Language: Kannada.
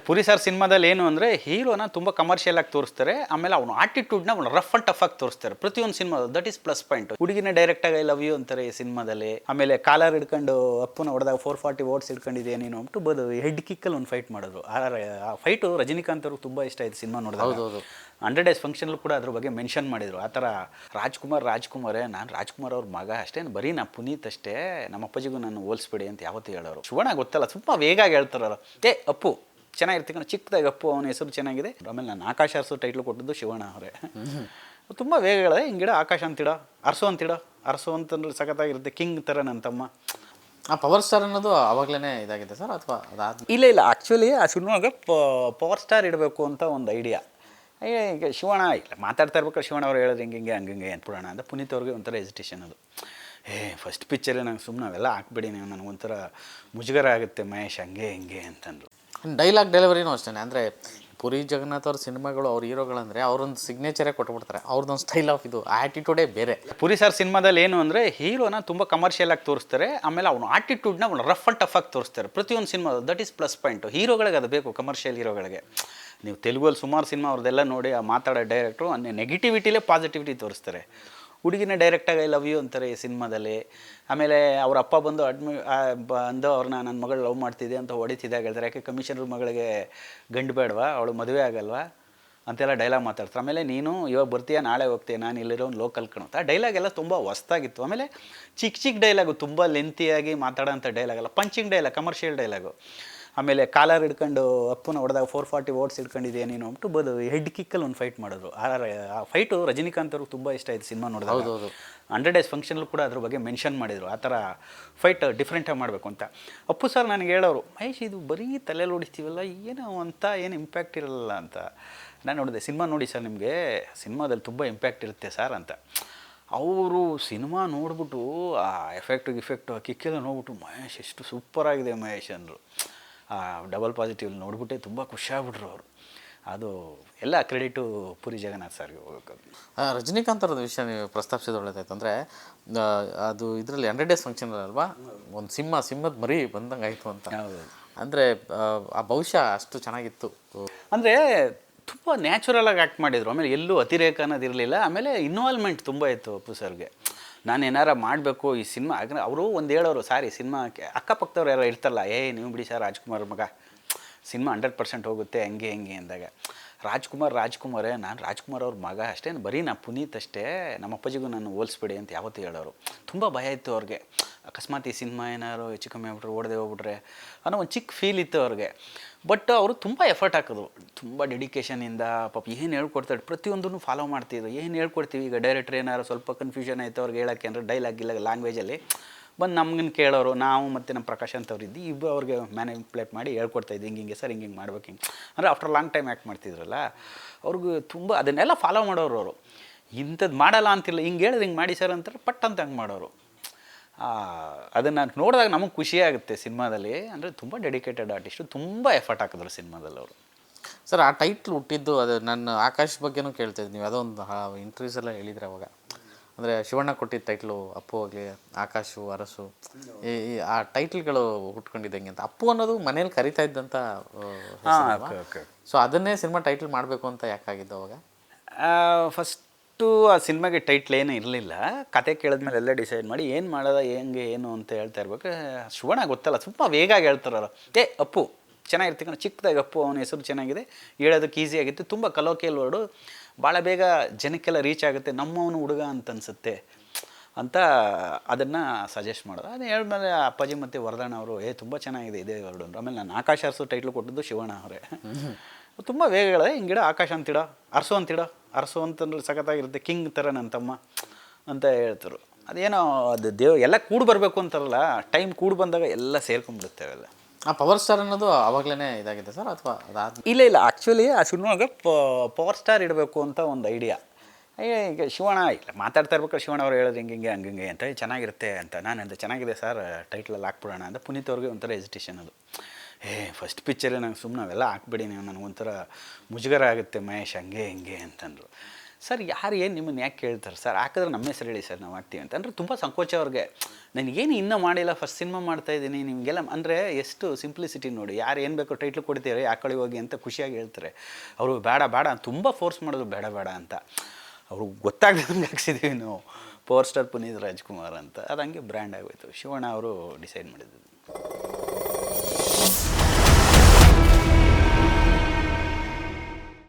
ಪುರಿ ಸರ್ ಸಿನಿಮಾದಲ್ಲಿ ಏನು ಅಂದರೆ ಹೀರೋನ ತುಂಬ ಕಮರ್ಷಿಯಲ್ ಆಗಿ ತೋರಿಸ್ತಾರೆ. ಆಮೇಲೆ ಅವನು ಆಟಿಟ್ಯೂಡ್ನ ಅವನು ರಫ್ ಅಂಡ್ ಟಫ್ ಆಗಿ ತೋರಿಸ್ತಾರೆ ಪ್ರತಿಯೊಂದು ಸಿನಿಮಾ. That is plus point. ಹುಡುಗಿನ ಡೈರೆಕ್ಟಾಗಿ ಐ ಲವ್ ಯು ಅಂತಾರೆ ಈ ಸಿನಿಮಾದಲ್ಲಿ. ಆಮೇಲೆ ಕಾಲರ್ ಹಿಡ್ಕೊಂಡು ಅಪ್ಪನ ಹೊಡೆದಾಗ 440 ವೋಟ್ಸ್ ಹಿಡ್ಕೊಂಡಿದೆ ನೀನು ಅಂಟು ಬದು ಹೆಡ್ ಕಿಕ್ಕಲ್ಲಿ ಒಂದು ಫೈಟ್ ಮಾಡಿದ್ರು. ಆ ಫೈಟು ರಜನಿಕಾಂತ್ ಅವ್ರಿಗೆ ತುಂಬ ಇಷ್ಟ ಆಯಿತು ಸಿನಿಮಾ ನೋಡಿದಾಗ. 100 ಡೇಸ್ ಫಂಕ್ಷನ್ಲು ಕೂಡ ಅದ್ರ ಬಗ್ಗೆ ಮೆನ್ಷನ್ ಮಾಡಿದರು. ಆ ಥರ ರಾಜ್ಕುಮಾರೇ ನಾನು ರಾಜ್ಕುಮಾರ್ ಅವ್ರ ಮಗ ಅಷ್ಟೇನು, ಬರೀ ನಾ ಪುನೀತ್ ಅಷ್ಟೇ, ನಮ್ಮ ಅಪ್ಪಾಜಿಗೂ ನಾನು ಹೋಲಿಸ್ಬೇಡಿ ಅಂತ ಯಾವತ್ತೂ ಹೇಳೋರು. ಶಿವಣ್ಣ ಗೊತ್ತಲ್ಲ ತುಂಬ ವೇಗಾಗಿ ಹೇಳ್ತಾರಲ್ಲ, ಅಪ್ಪು ಚೆನ್ನಾಗಿರ್ತೀವಿ ಚಿಕ್ಕದಾಗಿ ಅಪ್ಪು ಅವನ ಹೆಸರು ಚೆನ್ನಾಗಿದೆ. ಆಮೇಲೆ ನಾನು ಆಕಾಶ ಅರಸು ಟೈಟ್ಲು ಕೊಟ್ಟಿದ್ದು ಶಿವಣ್ಣ ಅವರೇ. ತುಂಬ ವೇಗ ಹೇಳಿದೆ, ಹಿಂಗಿಡ ಆಕಾಶ ಅಂತಿಡ, ಅರಸು ಅಂತಂದ್ರೆ ಸಖತ್ತಾಗಿರುತ್ತೆ, ಕಿಂಗ್ ಥರ ನನ್ನ ತಮ್ಮ. ಆ ಪವರ್ ಸ್ಟಾರ್ ಅನ್ನೋದು ಆವಾಗಲೇ ಇದಾಗಿದೆ ಸರ್, ಅಥವಾ ಅದಾದ ಇಲ್ಲ ಆ್ಯಕ್ಚುಲಿ ಆ ಸಿನಿಮಾಗೆ ಪವರ್ ಸ್ಟಾರ್ ಇಡಬೇಕು ಅಂತ ಒಂದು ಐಡಿಯಾ. ಈಗ ಶಿವಣ್ಣ ಇಲ್ಲ ಮಾತಾಡ್ತಾ ಇರ್ಬೇಕಾದ್ರೆ ಶಿವಣ್ಣ ಅವ್ರು ಹೇಳಿದ್ರೆ ಹಿಂಗೆ ಹಂಗೆ ಅಂದ್ಬಿಡೋಣ ಅಂತ ಪುನೀತ್ ಅವ್ರಿಗೆ ಒಂಥರ ಎಜಿಟೇಷನ್ ಅದು. ಫಸ್ಟ್ ಪಿಕ್ಚರೇ ನಂಗೆ ಸುಮ್ಮನೆ ಅವೆಲ್ಲ ಹಾಕ್ಬಿಡಿ ನೀವು, ನನಗೊಂಥರ ಮುಜುಗರ ಆಗುತ್ತೆ ಮಹೇಶ್ ಹಂಗೆ ಹಿಂಗೆ ಅಂತಂದರು. ಡೈಲಾಗ್ ಡೆಲಿವರಿನೂ ಅಷ್ಟೇ. ಅಂದರೆ ಪುರಿ ಜಗನ್ನಾಥ್ ಅವ್ರ ಸಿನಿಮಾಗಳು ಅವ್ರ ಹೀರೋಗಳಂದರೆ ಅವ್ರೊಂದು ಸಿಗ್ನೇಚರೇ ಕೊಟ್ಬಿಡ್ತಾರೆ. ಅವ್ರದ್ದೊಂದು ಸ್ಟೈಲ್ ಆಫ್ ಇದು ಆ್ಯಟಿಟ್ಯೂಡೇ ಬೇರೆ. ಪುರಿ ಸರ್ ಸಿನಿಮಾದಲ್ಲಿ ಏನು ಅಂದರೆ ಹೀರೋನ ತುಂಬ ಕಮರ್ಷಿಯಲ್ ಆಗಿ ತೋರಿಸ್ತಾರೆ. ಆಮೇಲೆ ಅವನು ಆಟಿಟ್ಯೂಡ್ನ ಅವನು ರಫ್ ಅಂಡ್ ಟಫ್ ಆಗಿ ತೋರಿಸ್ತಾರೆ ಪ್ರತಿಯೊಂದು ಸಿನಿಮಾ. That is plus point. ಹೀರೋಗಳಿಗೆ ಅದು ಬೇಕು, ಕಮರ್ಷಿಯಲ್ ಹೀರೋಗಳಿಗೆ. ನೀವು ತೆಲುಗಲ್ಲಿ ಸುಮಾರು ಸಿನಿಮಾ ಅವ್ರದ್ದೆಲ್ಲ ನೋಡಿ ಆ ಮಾತಾಡೋ ಡೈರೆಕ್ಟ್ರು ನೆಗೆಟಿವಿಟಿಲೇ ಪಾಸಿಟಿವಿಟಿ ತೋರಿಸ್ತಾರೆ. ಹುಡುಗಿನ ಡೈರೆಕ್ಟಾಗಿ ಐ ಲವ್ ಯು ಅಂತಾರೆ ಈ ಸಿನಿಮಾದಲ್ಲಿ. ಆಮೇಲೆ ಅವ್ರ ಅಪ್ಪ ಬಂದು ಬಂದು ಅವ್ರನ್ನ ನನ್ನ ಮಗಳು ಲವ್ ಮಾಡ್ತಿದ್ದೆ ಅಂತ ಹೊಡಿತಿದ್ದಾಗ ಹೇಳ್ತಾರೆ, ಯಾಕೆ ಕಮಿಷನರ್ ಮಗಳಿಗೆ ಗಂಡು ಬೇಡವಾ, ಅವಳು ಮದುವೆ ಆಗಲ್ವಾ ಅಂತೆಲ್ಲ ಡೈಲಾಗ್ ಮಾತಾಡ್ತಾರೆ. ಆಮೇಲೆ ನೀನು ಇವಾಗ ಬರ್ತೀಯ ನಾಳೆ ಹೋಗ್ತೀಯ, ನಾನು ಇಲ್ಲಿರೋ ಒಂದು ಲೋಕಲ್ ಕಣೋ. ಆ ಡೈಲಾಗ್ ಎಲ್ಲ ತುಂಬ ಹೊಸ್ತಾಗಿತ್ತು. ಆಮೇಲೆ ಚಿಕ್ಕ ಡೈಲಾಗು, ತುಂಬ ಲೆಂತಿಯಾಗಿ ಮಾತಾಡೋಂಥ ಡೈಲಾಗಲ್ಲ, ಪಂಚಿಂಗ್ ಡೈಲಾಗ್, ಕಮರ್ಷಿಯಲ್ ಡೈಲಾಗು. ಆಮೇಲೆ ಕಾಲರ್ ಹಿಡ್ಕೊಂಡು ಅಪ್ಪನ ಹೊಡೆದಾಗ 440 ವೋಟ್ಸ್ ಹಿಡ್ಕೊಂಡಿದೆ ನೀನು ಅಂಟು ಬದು ಹೆಡ್ ಕಿಕ್ಕಲ್ಲಿ ಒಂದು ಫೈಟ್ ಮಾಡಿದ್ರು. ಆ ಫೈಟು ರಜನಿಕಾಂತ್ ಅವ್ರಿಗೆ ತುಂಬ ಇಷ್ಟ ಆಯಿತು ಸಿನಿಮಾ ನೋಡಿದಾಗ. 100 ಡೇಸ್ ಫಂಕ್ಷನ್ಲು ಕೂಡ ಅದ್ರ ಬಗ್ಗೆ ಮೆನ್ಷನ್ ಮಾಡಿದರು. ಆ ಥರ ಫೈಟ್ ಡಿಫ್ರೆಂಟಾಗಿ ಮಾಡಬೇಕು ಅಂತ. ಅಪ್ಪು ಸರ್ ನನಗೆ ಹೇಳೋರು, ಮಹೇಶ್ ಇದು ಬರೀ ತಲೆಯಲ್ಲಿ ಹೊಡಿತೀವಲ್ಲ, ಏನೋ ಅಂತ ಏನು ಇಂಪ್ಯಾಕ್ಟ್ ಇರಲ್ಲ ಅಂತ. ನಾನು ನೋಡಿದೆ, ಸಿನಿಮಾ ನೋಡಿ ಸರ್, ನಿಮಗೆ ಸಿನಿಮಾದಲ್ಲಿ ತುಂಬ ಇಂಪ್ಯಾಕ್ಟ್ ಇರುತ್ತೆ ಸರ್ ಅಂತ. ಅವರು ಸಿನಿಮಾ ನೋಡ್ಬಿಟ್ಟು ಆ ಗಿಫೆಕ್ಟು ಆ ಕಿಕ್ಕೆಲ್ಲ ನೋಡ್ಬಿಟ್ಟು ಮಹೇಶ್ ಎಷ್ಟು ಸೂಪರಾಗಿದೆ ಮಹೇಶ್ ಅಂದರು. ಡಬಲ್ ಪಾಸಿಟಿವ್ ನೋಡ್ಬಿಟ್ಟೆ ತುಂಬ ಖುಷಿಯಾಗ್ಬಿಟ್ರು ಅವರು. ಅದು ಎಲ್ಲ ಕ್ರೆಡಿಟು ಪುರಿ ಜಗನ್ನಾಥ್ ಸರ್ಗೆ ಹೋಗಬೇಕು. ರಜನಿಕಾಂತ್ ಅವ್ರದ್ದು ವಿಷಯ ನೀವು ಪ್ರಸ್ತಾಪಿಸಿದ ಒಳ್ಳೆದಾಯ್ತು. ಅಂದರೆ ಅದು ಇದರಲ್ಲಿ 100 ಡೇಸ್ ಫಂಕ್ಷನ್ ಅಲ್ವಾ, ಒಂದು ಸಿಂಹದ ಮರಿ ಬಂದಂಗೆ ಆಯಿತು ಅಂತ. ಅಂದರೆ ಆ ಬಹುಶಃ ಅಷ್ಟು ಚೆನ್ನಾಗಿತ್ತು. ಅಂದರೆ ತುಂಬ ನ್ಯಾಚುರಲಾಗಿ ಆ್ಯಕ್ಟ್ ಮಾಡಿದರು. ಆಮೇಲೆ ಎಲ್ಲೂ ಅತಿರೇಕ ಅನ್ನೋದಿರಲಿಲ್ಲ. ಆಮೇಲೆ ಇನ್ವಾಲ್ವ್ಮೆಂಟ್ ತುಂಬ ಇತ್ತು ಅಪ್ಪು ಸರ್ಗೆ. ನಾನು ಏನಾರ ಮಾಡಬೇಕು ಈ ಸಿನಿಮಾ. ಯಾಕಂದರೆ ಅವರು ಒಂದು ಹೇಳೋರು, ಸಾರಿ ಸಿನಿಮಾಕ್ಕೆ ಅಕ್ಕಪಕ್ಕದವ್ರು ಯಾರೋ ಇರ್ತಾರಲ್ಲ, ನೀವು ಬಿಡಿ ಸರ್ ರಾಜ್ಕುಮಾರ್ ಮಗ, ಸಿನಿಮಾ 100% ಹೋಗುತ್ತೆ ಹಂಗೆ ಅಂದಾಗ, ರಾಜ್ಕುಮಾರೇ ನಾನು ರಾಜ್ಕುಮಾರ್ ಅವ್ರ ಮಗ ಅಷ್ಟೇನು, ಬರೀ ನಾ ಪುನೀತ್ ಅಷ್ಟೇ, ನಮ್ಮ ಅಪ್ಪಾಜಿಗೂ ನಾನು ಹೋಲಿಸ್ಬೇಡಿ ಅಂತ ಯಾವತ್ತೂ ಹೇಳೋರು. ತುಂಬ ಭಯ ಇತ್ತು ಅವ್ರಿಗೆ, ಅಕಸ್ಮಾತ್ ಈ ಸಿನಿಮಾ ಏನಾದ್ರು ಹೆಚ್ಚು ಕಮ್ಮಿ ಆಗ್ಬಿಟ್ರೆ, ಓಡದೆ ಹೋಗ್ಬಿಟ್ರೆ ಅನ್ನೋ ಒಂದು ಚಿಕ್ಕ ಫೀಲ್ ಇತ್ತು ಅವ್ರಿಗೆ. ಬಟ್ ಅವರು ತುಂಬ ಎಫರ್ಟ್ ಹಾಕಿದ್ರು, ತುಂಬ ಡೆಡಿಕೇಶನಿಂದ. ಪಾಪ ಏನು ಹೇಳ್ಕೊಡ್ತಾರೆ, ಪ್ರತಿಯೊಂದನ್ನು ಫಾಲೋ ಮಾಡ್ತಿದ್ರು. ಏನು ಹೇಳ್ಕೊಡ್ತೀವಿ ಈಗ ಡೈರೆಕ್ಟ್ರ್ ಏನಾರು ಸ್ವಲ್ಪ ಕನ್ಫ್ಯೂಷನ್ ಆಯಿತು ಅವ್ರಿಗೆ ಹೇಳೋಕ್ಕೆ, ಅಂದರೆ ಡೈಲಾಗ್ ಇಲ್ಲ ಲ್ಯಾಂಗ್ವೇಜಲ್ಲಿ ಬಂದು ನಮ್ಗನ್ನು ಕೇಳೋರು. ನಾವು ಮತ್ತು ನಮ್ಮ ಪ್ರಕಾಶ್ ಅಂತ ಅವ್ರು ಇದ್ದು ಇಬ್ಬರು ಅವ್ರಿಗೆ ಮ್ಯಾನಿಪ್ಯುಲೇಟ್ ಮಾಡಿ ಹೇಳ್ಕೊಡ್ತಾಯಿದ್ದು, ಹಿಂಗೆ ಸರ್ ಹಿಂಗೆ ಮಾಡ್ಬೇಕು, ಹಿಂಗೆ ಅಂದರೆ ಆಫ್ಟರ್ ಲಾಂಗ್ ಟೈಮ್ ಆ್ಯಕ್ಟ್ ಮಾಡ್ತಿದ್ರಲ್ಲ ಅವ್ರಿಗೆ ತುಂಬ ಅದನ್ನೆಲ್ಲ ಫಾಲೋ ಮಾಡೋರು ಅವರು. ಇಂಥದ್ದು ಮಾಡಲ್ಲ ಅಂತಿಲ್ಲ, ಹಿಂಗೆ ಹೇಳಿದ್ರೆ ಹಿಂಗೆ ಮಾಡಿ ಸರ್ ಅಂತಾರೆ, ಪಟ್ ಅಂತ ಹಂಗೆ ಮಾಡೋರು. ಅದನ್ನು ನೋಡಿದಾಗ ನಮಗೆ ಖುಷಿಯಾಗುತ್ತೆ ಸಿನಿಮಾದಲ್ಲಿ. ಅಂದರೆ ತುಂಬ ಡೆಡಿಕೇಟೆಡ್ ಆರ್ಟಿಸ್ಟು, ತುಂಬ ಎಫರ್ಟ್ ಹಾಕಿದ್ರು ಸಿನಿಮಾದಲ್ಲಿ ಅವರು. ಸರ್ ಆ ಟೈಟ್ಲ್ ಹುಟ್ಟಿದ್ದು ಅದು ನನ್ನ ಆಕಾಶ್ ಬಗ್ಗೆನೂ ಕೇಳ್ತಾಯಿದ್ದು. ನೀವು ಅದೋ ಒಂದು ಇಂಟರ್ವ್ಯೂಸ್ ಎಲ್ಲ ಹೇಳಿದ್ರೆ ಅವಾಗ. ಅಂದರೆ ಶಿವಣ್ಣ ಕೊಟ್ಟಿದ್ದ ಟೈಟ್ಲು ಅಪ್ಪು ಆಗಲಿ, ಆಕಾಶು, ಅರಸು, ಈ ಆ ಟೈಟ್ಲ್ಗಳು ಹುಟ್ಕೊಂಡಿದ್ದಂಗೆ ಅಂತ. ಅಪ್ಪು ಅನ್ನೋದು ಮನೇಲಿ ಕರಿತಾ ಇದ್ದಂಥ. ಸೊ ಅದನ್ನೇ ಸಿನಿಮಾ ಟೈಟ್ಲ್ ಮಾಡಬೇಕು ಅಂತ ಯಾಕಾಗಿದ್ದು ಅವಾಗ? ಫಸ್ಟು ಆ ಸಿನಿಮಾಗೆ ಟೈಟ್ಲ್ ಏನೂ ಇರಲಿಲ್ಲ. ಕತೆ ಕೇಳಿದ್ಮೇಲೆ ಎಲ್ಲ ಡಿಸೈಡ್ ಮಾಡಿ ಏನು ಮಾಡೋದ ಹೆಂಗೆ ಏನು ಅಂತ ಹೇಳ್ತಾ ಇರ್ಬೇಕು. ಶಿವಣ್ಣ ಗೊತ್ತಲ್ಲ ತುಂಬ ವೇಗಾಗಿ ಹೇಳ್ತಾರಲ್ಲ, ಅಪ್ಪು ಚೆನ್ನಾಗಿರ್ತೀವಿ ಚಿಕ್ಕದಾಗಿ ಅಪ್ಪು ಅವನ ಹೆಸರು ಚೆನ್ನಾಗಿದೆ, ಹೇಳೋದಕ್ಕೆ ಈಸಿಯಾಗಿತ್ತು, ತುಂಬ ಕಲೋಕಿಯಲ್ ವರ್ಡು, ಭಾಳ ಬೇಗ ಜನಕ್ಕೆಲ್ಲ ರೀಚ್ ಆಗುತ್ತೆ, ನಮ್ಮವನು ಹುಡುಗ ಅಂತ ಅನಿಸುತ್ತೆ ಅಂತ ಅದನ್ನು ಸಜೆಸ್ಟ್ ಮಾಡೋದು. ಅದು ಹೇಳಿದ್ಮೇಲೆ ಅಪ್ಪಾಜಿ ಮತ್ತು ವರದಾಣ ಅವರು ತುಂಬ ಚೆನ್ನಾಗಿದೆ ಇದೇ ವರ್ಡು ಅಂದರು. ಆಮೇಲೆ ನಾನು ಆಕಾಶ ಅರಸು ಟೈಟ್ಲು ಕೊಟ್ಟಿದ್ದು ಶಿವಣ್ಣ ಅವರೇ. ತುಂಬ ವೇಗ ಹೇಳಿದೆ, ಹಿಂಗಿಡ ಆಕಾಶ ಅಂತಿಡ, ಅರಸು ಅಂತಂದ್ರೆ ಸಖತ್ತಾಗಿರುತ್ತೆ, ಕಿಂಗ್ ಥರ ನನ್ನ ತಮ್ಮ ಅಂತ ಹೇಳ್ತಾರೆ. ಅದೇನೋ ಅದು ಎಲ್ಲ ಕೂಡಿ ಬರಬೇಕು ಅಂತಾರಲ್ಲ, ಟೈಮ್ ಕೂಡಿ ಬಂದಾಗ ಎಲ್ಲ ಸೇರ್ಕೊಂಡ್ಬಿಡುತ್ತೆ ಅವೆಲ್ಲ. ಆ ಪವರ್ ಸ್ಟಾರ್ ಅನ್ನೋದು ಆವಾಗಲೇ ಇದಾಗಿದೆ ಸರ್, ಅಥವಾ ಅದಾದ ಇಲ್ಲ ಆ್ಯಕ್ಚುಲಿ ಆ ಸಿನಿಮಾಗೆ ಪವರ್ ಸ್ಟಾರ್ ಇಡಬೇಕು ಅಂತ ಒಂದು ಐಡಿಯಾ. ಈಗ ಶಿವಣ್ಣ ಇಲ್ಲ ಮಾತಾಡ್ತಾ ಇರ್ಬೇಕಾದ್ರೆ ಶಿವಣ್ಣ ಅವ್ರು ಹೇಳಿದ್ರೆ ಹಿಂಗೆ ಹಂಗೆ ಅಂತ ಚೆನ್ನಾಗಿರುತ್ತೆ ಅಂತ. ನಾನು ಅಂತ ಚೆನ್ನಾಗಿದೆ ಸರ್ ಟೈಟ್ಲಲ್ಲಿ ಹಾಕ್ಬಿಡೋಣ ಅಂತ ಪುನೀತ್ ಅವ್ರಿಗೆ ಒಂಥರ ಎಜಿಟೇಷನ್ ಅದು. ಫಸ್ಟ್ ಪಿಕ್ಚರೇ ನಂಗೆ ಸುಮ್ಮನೆ ಅವೆಲ್ಲ ಹಾಕ್ಬಿಡಿ ನೀವು, ನನಗೊಂಥರ ಮುಜುಗರ ಆಗುತ್ತೆ ಮಹೇಶ್ ಹಂಗೆ ಹಿಂಗೆ ಅಂತಂದರು. ಸರ್ ಯಾರು ಏನು ನಿಮ್ಮನ್ನು ಯಾಕೆ ಕೇಳ್ತಾರೆ ಸರ್, ಹಾಕಿದ್ರೆ ನಮ್ಮ ಹೆಸರು ಹೇಳಿ ಸರ್ ನಾವು ಹಾಕ್ತೀವಿ ಅಂತ. ಅಂದರೆ ತುಂಬ ಸಂಕೋಚ ಅವ್ರಿಗೆ. ನನಗೇನು ಇನ್ನೂ ಮಾಡಿಲ್ಲ, ಫಸ್ಟ್ ಸಿನಿಮಾ ಮಾಡ್ತಾಯಿದ್ದೀನಿ ನಿಮಗೆಲ್ಲ, ಅಂದರೆ ಎಷ್ಟು ಸಿಂಪ್ಲಿಸಿಟಿ ನೋಡಿ. ಯಾರು ಏನು ಬೇಕೋ ಟೈಟ್ಲ್ ಕೊಡ್ತೀರಿ ಹಾಕೊಳ್ಳಿ ಹೋಗಿ ಅಂತ ಖುಷಿಯಾಗಿ ಹೇಳ್ತಾರೆ. ಅವರು ಬೇಡ ಬೇಡ ತುಂಬ ಫೋರ್ಸ್ ಮಾಡೋದು, ಬೇಡ ಬೇಡ ಅಂತ. ಅವ್ರಿಗೆ ಗೊತ್ತಾಗ್ದಂಗೆ ಹಾಕ್ಸಿದ್ದೀವಿ ನಾವು, ಪವರ್ ಸ್ಟಾರ್ ಪುನೀತ್ ರಾಜ್ಕುಮಾರ್ ಅಂತ. ಅದು ಹಂಗೆ ಬ್ರ್ಯಾಂಡ್ ಆಗೋಯ್ತು. ಶಿವಣ್ಣ ಅವರು ಡಿಸೈಡ್ ಮಾಡಿದ್ದು.